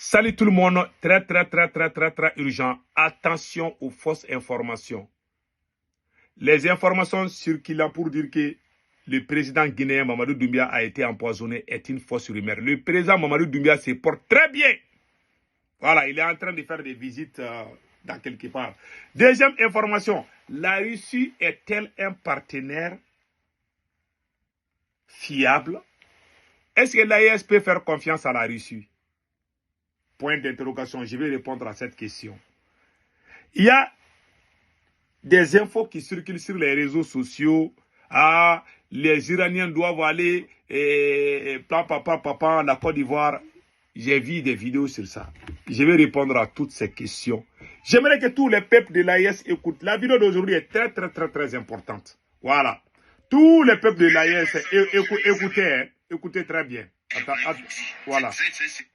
Salut tout le monde, très urgent. Attention aux fausses informations. Les informations circulant pour dire que le président guinéen Mamadou Doumbia a été empoisonné est une fausse rumeur. Le président Mamadou Doumbia se porte très bien. Voilà, il est en train de faire des visites dans quelque part. Deuxième information, la Russie est-elle un partenaire fiable? Est-ce que l'AES peut faire confiance à la Russie? Point d'interrogation, je vais répondre à cette question. Il y a des infos qui circulent sur les réseaux sociaux. Ah, les Iraniens doivent aller papa, la Côte d'Ivoire. J'ai vu des vidéos sur ça. Je vais répondre à toutes ces questions. J'aimerais que tous les peuples de l'AES écoutent. La vidéo d'aujourd'hui est très importante. Voilà. Tous les peuples de l'AES, écoutez, hein, écoutez très bien. Voilà.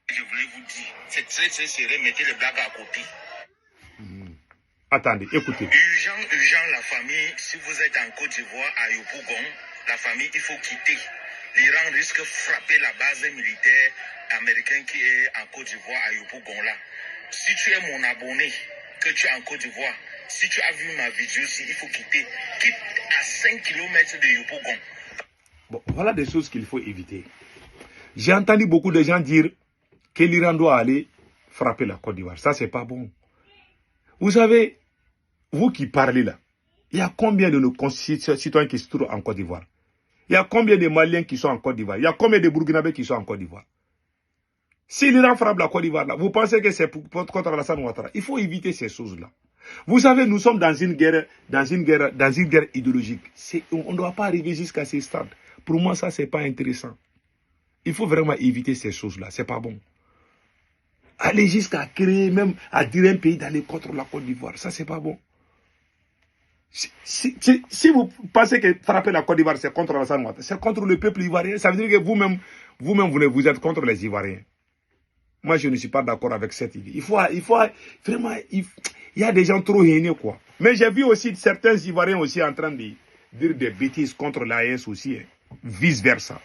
Je voulais vous dire, c'est très serré, mettez les blagues à côté. Attendez, écoutez. Urgent, la famille, si vous êtes en Côte d'Ivoire, à Yopougon, la famille, il faut quitter. L'Iran risque de frapper la base militaire américaine qui est en Côte d'Ivoire, à Yopougon là. Si tu es mon abonné, que tu es en Côte d'Ivoire, si tu as vu ma vidéo, il faut quitter. Quitte à 5 km de Yopougon. Bon, voilà des choses qu'il faut éviter. J'ai entendu beaucoup de gens dire que l'Iran doit aller frapper la Côte d'Ivoire. Ça, c'est pas bon. Vous savez, vous qui parlez là, il y a combien de nos citoyens qui se trouvent en Côte d'Ivoire? Il y a combien de Maliens qui sont en Côte d'Ivoire? Il y a combien de Burkinabés qui sont en Côte d'Ivoire? Si l'Iran frappe la Côte d'Ivoire là, vous pensez que c'est contre Alassane Ouattara? Il faut éviter ces choses-là. Vous savez, nous sommes dans une guerre idéologique. On ne doit pas arriver jusqu'à ces stades. Pour moi, ça, c'est pas intéressant. Il faut vraiment éviter ces choses-là. C'est pas bon. Aller jusqu'à créer, même à dire un pays d'aller contre la Côte d'Ivoire, ça, c'est pas bon. Si vous pensez que frapper la Côte d'Ivoire, c'est contre Alassane Ouattara, c'est contre le peuple ivoirien, ça veut dire que vous-même, vous êtes contre les Ivoiriens. Moi, je ne suis pas d'accord avec cette idée. Il faut vraiment, il y a des gens trop haineux, quoi. Mais j'ai vu aussi certains Ivoiriens aussi en train de dire des bêtises contre l'AES aussi, hein, vice-versa.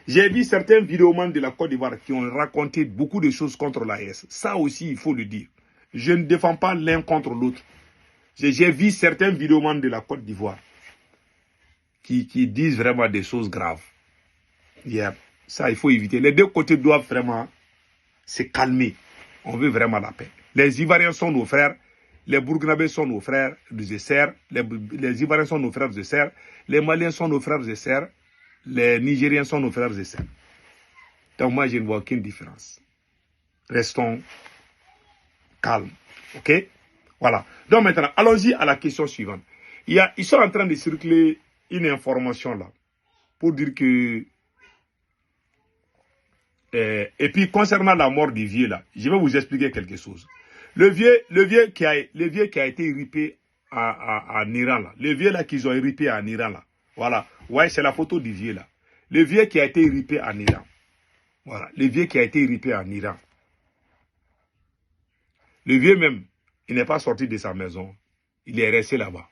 J'ai vu certains vidéomans de la Côte d'Ivoire qui ont raconté beaucoup de choses contre l'AES. Ça aussi, il faut le dire. Je ne défends pas l'un contre l'autre. J'ai vu certains vidéomans de la Côte d'Ivoire qui disent vraiment des choses graves. Yeah. Ça, il faut éviter. Les deux côtés doivent vraiment se calmer. On veut vraiment la paix. Les Ivoiriens sont nos frères. Les Burkinabés sont nos frères et sœurs. Les Ivoiriens sont nos frères et sœurs. Les Maliens sont nos frères et sœurs. Les Nigériens sont nos frères et sœurs. Donc moi, je ne vois aucune différence. Restons calmes. OK? Voilà. Donc maintenant, allons-y à la question suivante. Ils sont en train de circuler une information là. Pour dire que... et puis, concernant la mort du vieux là, je vais vous expliquer quelque chose. Le vieux qui a été ripé en Iran là. Le vieux là qu'ils ont ripé en Iran là. Voilà. Ouais, c'est la photo du vieux là. Le vieux qui a été ripé en Iran. Voilà. Le vieux qui a été ripé en Iran. Le vieux même, il n'est pas sorti de sa maison. Il est resté là-bas.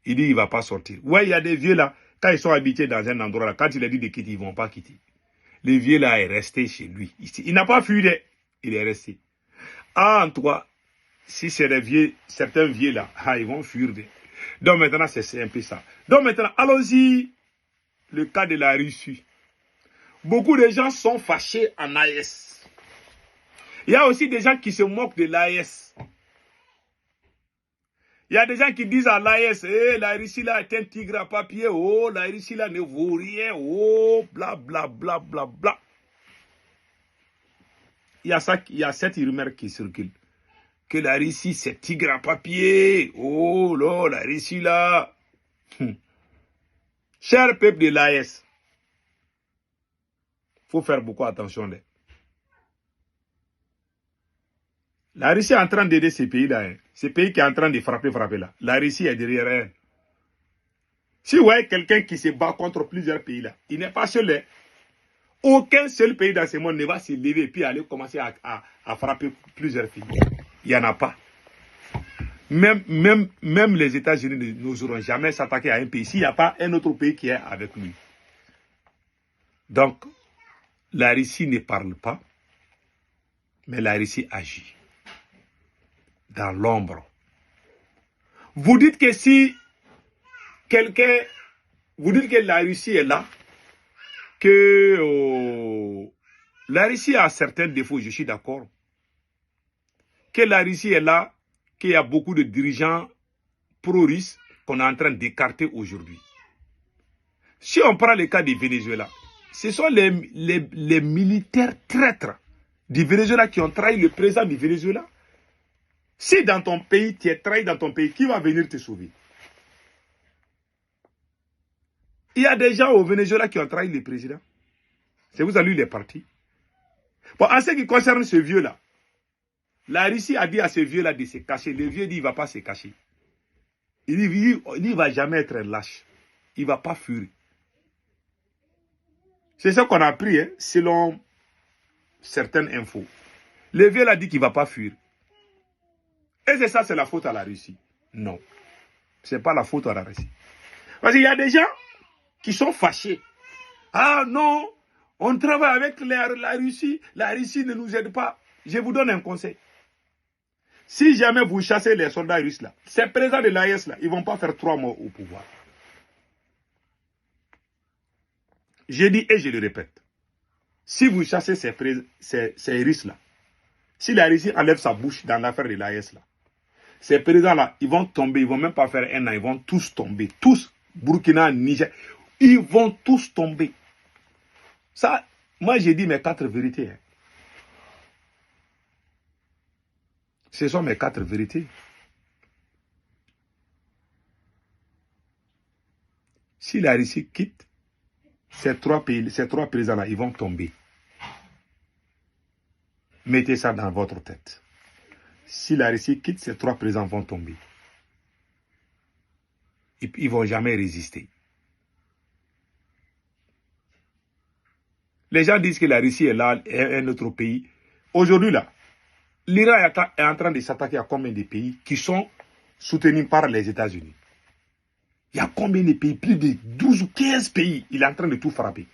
Il dit il ne va pas sortir. Ouais, il y a des vieux là, quand ils sont habités dans un endroit là, quand il a dit de quitter, ils ne vont pas quitter. Le vieux là est resté chez lui. Il n'a pas fui, il est resté. Ah, en toi, si c'est des vieux, certains vieux là, ils vont fuir. Donc maintenant, c'est un peu ça. Donc maintenant, allons-y. Le cas de la Russie. Beaucoup de gens sont fâchés en AES. Il y a aussi des gens qui se moquent de l'AES. Il y a des gens qui disent à l'AES, la Russie là est un tigre à papier, oh, la Russie là ne vaut rien, oh, bla bla bla bla bla. Il y a cette rumeur qui circule. Que la Russie c'est tigre à papier, oh là, la Russie là. Cher peuple de l'AES, il faut faire beaucoup attention. La Russie est en train d'aider ces pays-là. Hein. Ces pays qui est en train de frapper là. La Russie est derrière elle. Si vous voyez quelqu'un qui se bat contre plusieurs pays là, il n'est pas seul. Hein. Aucun seul pays dans ce monde ne va se lever et puis aller commencer à frapper plusieurs pays. Il n'y en a pas. Même les États-Unis n'oseront jamais s'attaquer à un pays s'il n'y a pas un autre pays qui est avec lui. Donc, la Russie ne parle pas. Mais la Russie agit dans l'ombre. Vous dites que si quelqu'un, vous dites que la Russie est là, que la Russie a certains défauts, je suis d'accord. Que la Russie est là, qu'il y a beaucoup de dirigeants pro-russes qu'on est en train d'écarter aujourd'hui. Si on prend le cas du Venezuela, ce sont les militaires traîtres du Venezuela qui ont trahi le président du Venezuela. Si dans ton pays, tu es trahi dans ton pays, qui va venir te sauver? Il y a des gens au Venezuela qui ont trahi le président. C'est vous allez lui les partis. Bon, en ce qui concerne ce vieux-là, la Russie a dit à ce vieux-là de se cacher. Le vieux dit il ne va pas se cacher. Il dit il ne va jamais être lâche. Il ne va pas fuir. C'est ce qu'on a appris, hein, selon certaines infos. Le vieux-là dit qu'il ne va pas fuir. Et c'est ça, c'est la faute à la Russie? Non. Ce n'est pas la faute à la Russie. Parce qu'il y a des gens qui sont fâchés. Ah non, on travaille avec la Russie ne nous aide pas. Je vous donne un conseil. Si jamais vous chassez les soldats russes là, ces présidents de l'AES là, ils ne vont pas faire 3 mois au pouvoir. Je dis et je le répète. Si vous chassez ces Russes là, si la Russie enlève sa bouche dans l'affaire de l'AES là, ces présidents là, ils vont tomber, ils ne vont même pas faire 1 an, ils vont tous tomber. Tous, Burkina, Niger, ils vont tous tomber. Ça, moi j'ai dit mes 4 vérités. Hein. Ce sont mes 4 vérités. Si la Russie quitte, ces 3 présidents-là, ils vont tomber. Mettez ça dans votre tête. Si la Russie quitte, ces 3 présidents vont tomber. Ils ne vont jamais résister. Les gens disent que la Russie est là, est un autre pays. Aujourd'hui, là, l'Iran est en train de s'attaquer à combien de pays qui sont soutenus par les États-Unis? Il y a combien de pays? Plus de 12 ou 15 pays. Il est en train de tout frapper.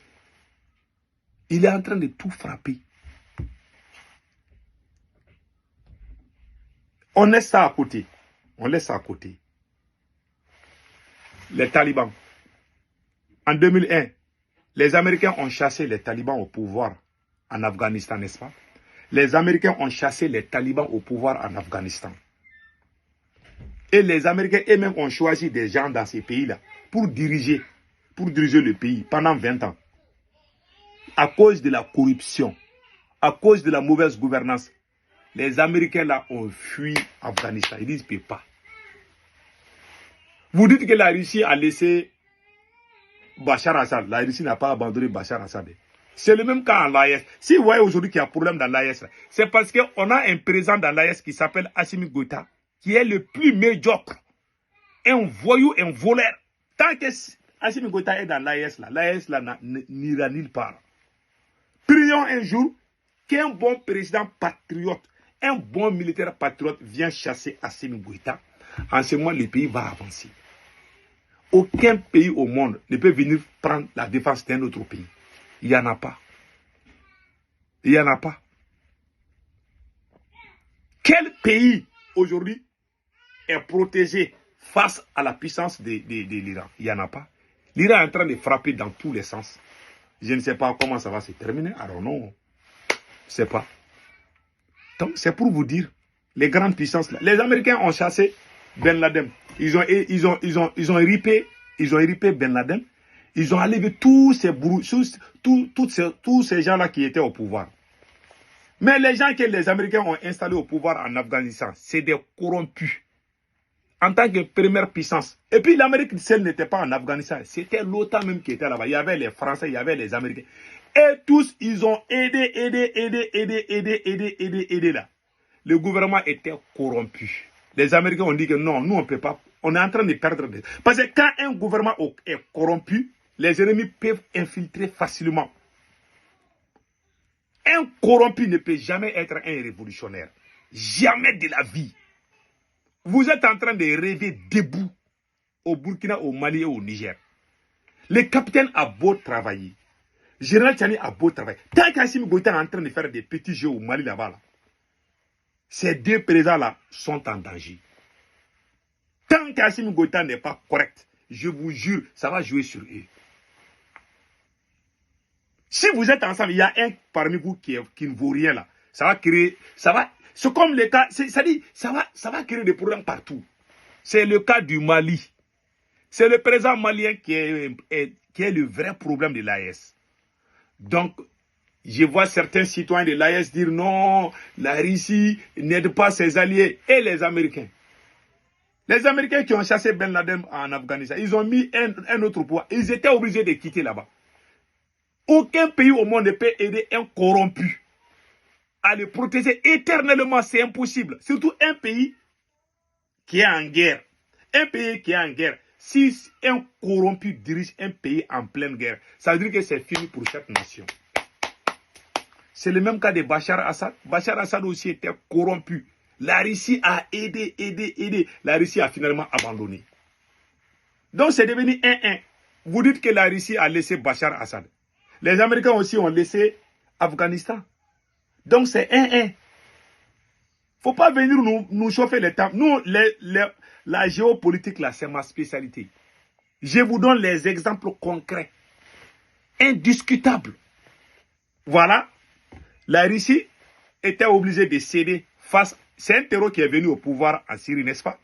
Il est en train de tout frapper. On laisse ça à côté. On laisse ça à côté. Les talibans. En 2001, les Américains ont chassé les talibans au pouvoir en Afghanistan, n'est-ce pas? Les Américains ont chassé les talibans au pouvoir en Afghanistan. Et les Américains eux-mêmes ont choisi des gens dans ces pays-là pour diriger le pays pendant 20 ans. À cause de la corruption, à cause de la mauvaise gouvernance, les Américains là ont fui Afghanistan. Ils disent qu'ils ne peuvent pas. Vous dites que la Russie a laissé Bachar Assad. La Russie n'a pas abandonné Bachar Assad. C'est le même cas en l'AES. Si vous voyez aujourd'hui qu'il y a un problème dans l'AES, c'est parce qu'on a un président dans l'AES qui s'appelle Assimi Goïta, qui est le plus médiocre. Un voyou, un voleur. Tant que Assimi Goïta est dans l'AES n'ira nulle part. Prions un jour qu'un bon président patriote, un bon militaire patriote vient chasser Assimi Goïta. En ce moment, le pays va avancer. Aucun pays au monde ne peut venir prendre la défense d'un autre pays. Il n'y en a pas. Il n'y en a pas. Quel pays aujourd'hui est protégé face à la puissance de l'Iran? Il n'y en a pas. L'Iran est en train de frapper dans tous les sens. Je ne sais pas comment ça va se terminer. Alors non, je ne sais pas. Donc c'est pour vous dire, les grandes puissances là. Les Américains ont chassé Ben Laden. Ils ont ripé Ben Laden. Ils ont enlevé tous ces gens-là qui étaient au pouvoir. Mais les gens que les Américains ont installés au pouvoir en Afghanistan, c'est des corrompus. En tant que première puissance. Et puis l'Amérique seule n'était pas en Afghanistan. C'était l'OTAN même qui était là-bas. Il y avait les Français, il y avait les Américains. Et tous, ils ont aidé là. Le gouvernement était corrompu. Les Américains ont dit que non, nous on ne peut pas. On est en train de perdre. Parce que quand un gouvernement est corrompu, les ennemis peuvent infiltrer facilement. Un corrompu ne peut jamais être un révolutionnaire. Jamais de la vie. Vous êtes en train de rêver debout au Burkina, au Mali et au Niger. Le capitaine a beau travailler. Général Tchani a beau travailler. Tant qu'Assimi Goïta est en train de faire des petits jeux au Mali là-bas, là, Ces deux présidents-là sont en danger. Tant qu'Assimi Goïta n'est pas correct, je vous jure, ça va jouer sur eux. Si vous êtes ensemble, il y a un parmi vous qui ne vaut rien là. Ça va créer, c'est comme le cas, ça va créer des problèmes partout. C'est le cas du Mali. C'est le président malien qui est le vrai problème de l'AES. Donc, je vois certains citoyens de l'AES dire non, la Russie n'aide pas ses alliés et les Américains. Les Américains qui ont chassé Ben Laden en Afghanistan, ils ont mis un autre poids. Ils étaient obligés de quitter là-bas. Aucun pays au monde ne peut aider un corrompu à le protéger éternellement. C'est impossible. Surtout un pays qui est en guerre. Un pays qui est en guerre. Si un corrompu dirige un pays en pleine guerre, ça veut dire que c'est fini pour cette nation. C'est le même cas de Bachar Assad. Bachar Assad aussi était corrompu. La Russie a aidé. La Russie a finalement abandonné. Donc c'est devenu 1-1. Vous dites que la Russie a laissé Bachar Assad. Les Américains aussi ont laissé Afghanistan. Donc c'est 1-1. Faut pas venir nous chauffer les temps. Nous, la géopolitique, là, c'est ma spécialité. Je vous donne les exemples concrets. Indiscutables. Voilà. La Russie était obligée de céder face. C'est un terreau qui est venu au pouvoir en Syrie, n'est-ce pas?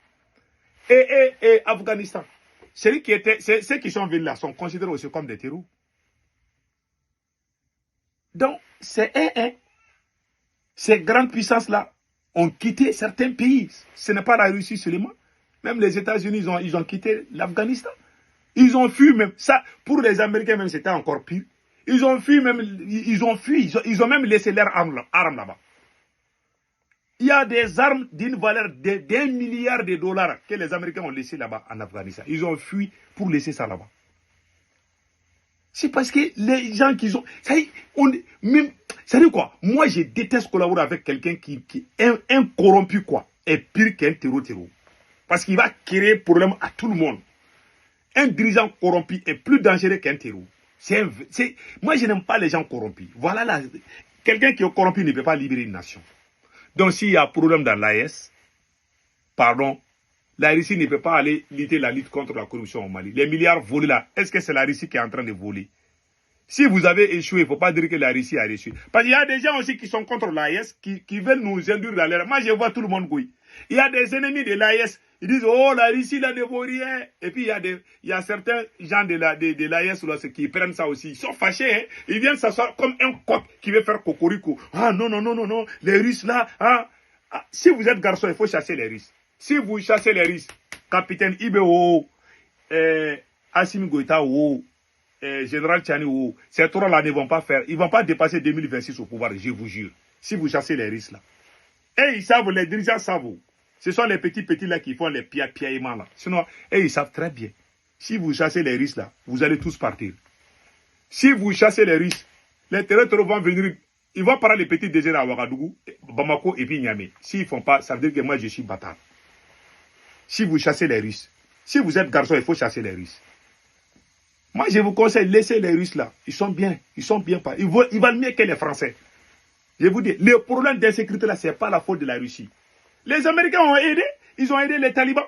Et Afghanistan. Ceux qui sont venus là sont considérés aussi comme des terreaux. Donc, c'est 1-1. Ces grandes puissances-là ont quitté certains pays. Ce n'est pas la Russie seulement. Même les États-Unis, ils ont quitté l'Afghanistan. Ils ont fui même. Ça, pour les Américains même, c'était encore pire. Ils ont fui même. Ils ont même laissé leurs armes là-bas. Il y a des armes d'une valeur d'1 milliard de dollars que les Américains ont laissé là-bas en Afghanistan. Ils ont fui pour laisser ça là-bas. C'est parce que les gens qui ont... Ça dit quoi? Moi, je déteste collaborer avec quelqu'un qui est un corrompu, quoi. Est pire qu'un terreau. Parce qu'il va créer problème à tout le monde. Un dirigeant corrompu est plus dangereux qu'un terreau. Moi, je n'aime pas les gens corrompus. Voilà là. Quelqu'un qui est corrompu ne peut pas libérer une nation. Donc, s'il y a problème dans l'AES, pardon, la Russie ne peut pas aller lutter la lutte contre la corruption au Mali. Les milliards volés là, est-ce que c'est la Russie qui est en train de voler? Si vous avez échoué, il ne faut pas dire que la Russie a réussi. Parce qu'il y a des gens aussi qui sont contre l'AES, qui veulent nous induire dans l'erreur. Moi, je vois tout le monde couille. Il y a des ennemis de l'AES. Ils disent, oh, la Russie, là, ne vaut rien. Et puis, il y a certains gens de l'AES qui prennent ça aussi. Ils sont fâchés. Hein? Ils viennent s'asseoir comme un coq qui veut faire cocorico. Ah, non. Les Russes, là. Ah. Si vous êtes garçon, il faut chasser les Russes. Si vous chassez les Russes, capitaine Ibe, Assimi Goïta, Général Tchani, ces trois-là ne vont pas faire. Ils ne vont pas dépasser 2026 au pouvoir, je vous jure. Si vous chassez les Russes, là. Et ils savent, les dirigeants savent. Ce sont les petits là qui font les piaillements là. Sinon, ils savent très bien. Si vous chassez les Russes là, vous allez tous partir. Si vous chassez les Russes, les terroristes vont venir. Ils vont parler les petits déjeuners à Ouagadougou, Bamako et puis Niamey. S'ils ne font pas, ça veut dire que moi je suis bâtard. Si vous chassez les Russes, si vous êtes garçon, il faut chasser les Russes. Moi je vous conseille, laissez les Russes là. Ils sont bien pas. Ils valent mieux que les Français. Je vous dis, le problème d'insécurité là, ce n'est pas la faute de la Russie. Les Américains ont aidé, ils ont aidé les talibans.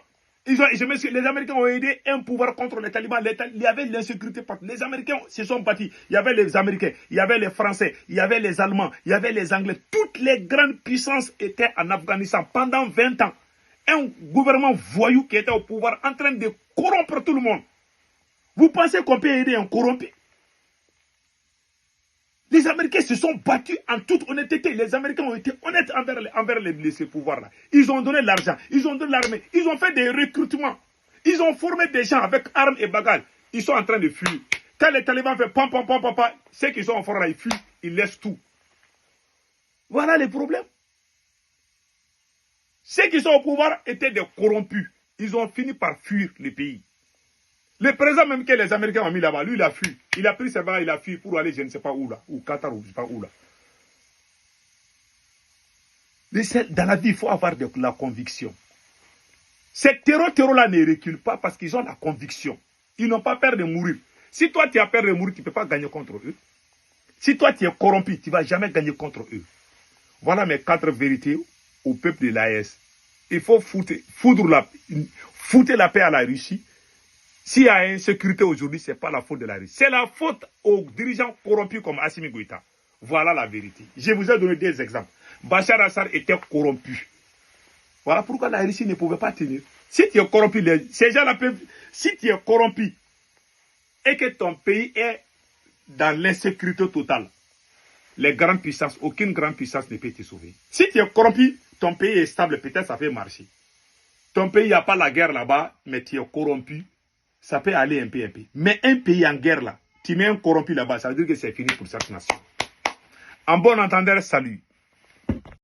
Les Américains ont aidé un pouvoir contre les talibans. Il y avait l'insécurité partout. Les Américains se sont battus. Il y avait les Américains, il y avait les Français, il y avait les Allemands, il y avait les Anglais. Toutes les grandes puissances étaient en Afghanistan pendant 20 ans. Un gouvernement voyou qui était au pouvoir en train de corrompre tout le monde. Vous pensez qu'on peut aider un corrompu? Les Américains se sont battus en toute honnêteté. Les Américains ont été honnêtes envers ces pouvoirs-là. Ils ont donné l'argent, ils ont donné l'armée, ils ont fait des recrutements. Ils ont formé des gens avec armes et bagages. Ils sont en train de fuir. Quand les talibans font pam, ceux qui sont en forêt, ils fuient, ils laissent tout. Voilà les problèmes. Ceux qui sont au pouvoir étaient des corrompus. Ils ont fini par fuir le pays. Le président même que les Américains ont mis là-bas, lui il a fui. Il a pris ses bagages, il a fui pour aller je ne sais pas où là. Ou Qatar ou je ne sais pas où là. Dans la vie, il faut avoir de la conviction. Ces terreaux-là ne reculent pas parce qu'ils ont la conviction. Ils n'ont pas peur de mourir. Si toi tu as peur de mourir, tu ne peux pas gagner contre eux. Si toi tu es corrompu, tu ne vas jamais gagner contre eux. Voilà mes 4 vérités. au peuple de l'AES. Il faut foutre la paix à la Russie. S'il y a insécurité aujourd'hui, ce n'est pas la faute de la Russie. C'est la faute aux dirigeants corrompus comme Assimi Goïta. Voilà la vérité. Je vous ai donné des exemples. Bachar Assad était corrompu. Voilà pourquoi la Russie ne pouvait pas tenir. Si tu es corrompu, ces gens-là peuvent... Si tu es corrompu et que ton pays est dans l'insécurité totale, les grandes puissances, aucune grande puissance ne peut te sauver. Si tu es corrompu, ton pays est stable, peut-être ça peut marcher. Ton pays, il n'y a pas la guerre là-bas, mais tu es corrompu, ça peut aller un peu. Mais un pays en guerre là, tu mets un corrompu là-bas, ça veut dire que c'est fini pour cette nation. En bon entendeur, salut.